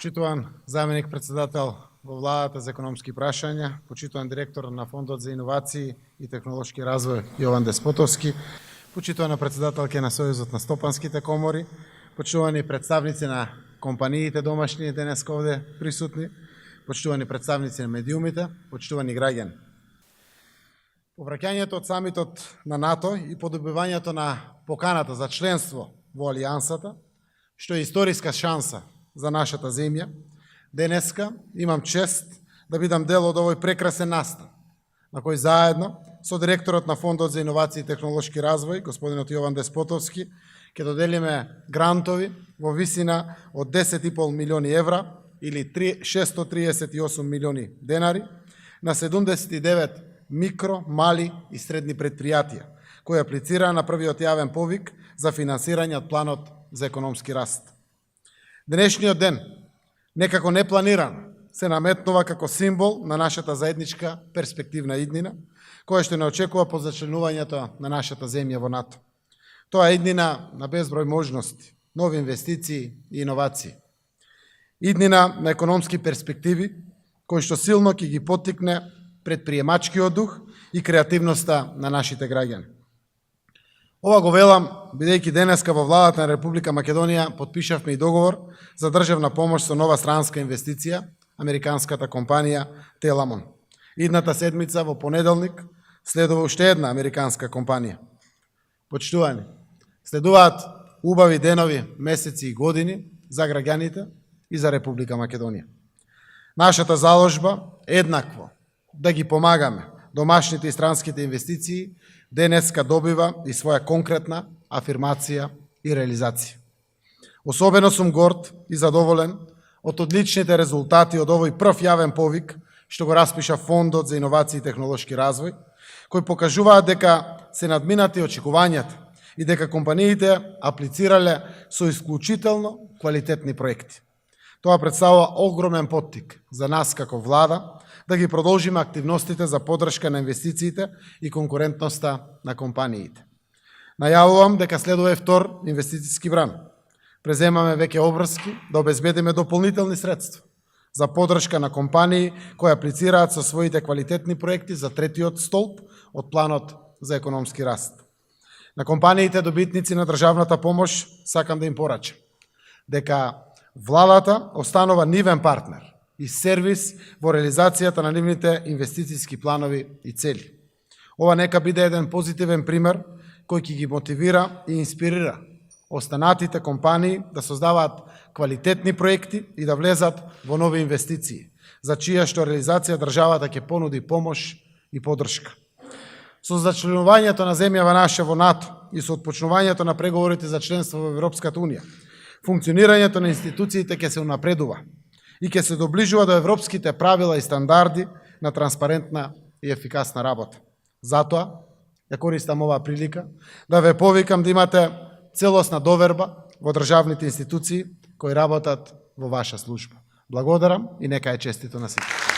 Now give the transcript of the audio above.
Почитуван заменик председател во владата за економски прашања, почитуван директор на Фондот за иновации и технолошки развој Јован Деспотовски, почитувана председателка на Сојузот на стопанските комори, почитувани представници на компаниите домашни денес овде присутни, почитувани представници на медиумите, почитувани граѓани. Повраќањето од самитот на НАТО и подобивањето на поканата за членство во Алијансата, што е историска шанса за нашата земја, денеска имам чест да бидам дел од овој прекрасен настан, на кој заедно со директорот на Фондот за иновации и технолошки развој, господинот Јован Деспотовски, ќе доделиме грантови во висина од 10,5 милиони евра или 638 милиони денари на 79 микро, мали и средни предпријатија, кои аплицираа на првиот јавен повик за финансирање од планот за економски раст. Денешниот ден, некако непланиран, се наметнува како символ на нашата заедничка перспективна иднина, која што не очекува по зачленувањето на нашата земја во НАТО. Тоа е иднина на безброј можности, нови инвестиции и иновации. Иднина на економски перспективи, кој што силно ќе ги поттикне предприемачкиот дух и креативноста на нашите граѓани. Ова го велам, бидејќи денеска во владата на Република Македонија потпишавме и договор за државна помош со нова странска инвестиција, американската компанија Теламон. Идната седмица во понеделник следува уште една американска компанија. Почитувани, следуваат убави денови, месеци и години за граѓаните и за Република Македонија. Нашата заложба еднакво да ги помагаме домашните и странските инвестиции денеска добива и своја конкретна афирмација и реализација. Особено сум горд и задоволен од одличните резултати од овој прв јавен повик што го распиша Фондот за иновации и технолошки развој, кои покажуваат дека се надминати очекувањата и дека компаниите аплицирале со исклучително квалитетни проекти. Тоа представува огромен поттик за нас како влада да ги продолжиме активностите за поддршка на инвестициите и конкурентноста на компаниите. Најавувам дека следува втор инвестициски бран. Преземаме веќе обврски да обезбедиме дополнителни средства за поддршка на компании кои аплицираат со своите квалитетни проекти за третиот столб од планот за економски раст. На компаниите добитници на државната помош сакам да им порачам дека владата останува нивен партнер и сервис во реализацијата на нивните инвестицијски планови и цели. Ова нека биде еден позитивен пример кој ќе ги мотивира и инспирира останатите компании да создаваат квалитетни проекти и да влезат во нови инвестиции, за чија што реализација државата ќе понуди помош и поддршка. Со зачленувањето на земјава наша во НАТО и со отпочнувањето на преговорите за членство во Европската Унија, функционирањето на институциите ќе се унапредува и ќе се доближува до европските правила и стандарди на транспарентна и ефикасна работа. Затоа, ја користам оваа прилика да ве повикам да имате целосна доверба во државните институции кои работат во ваша служба. Благодарам и нека е честито на сите.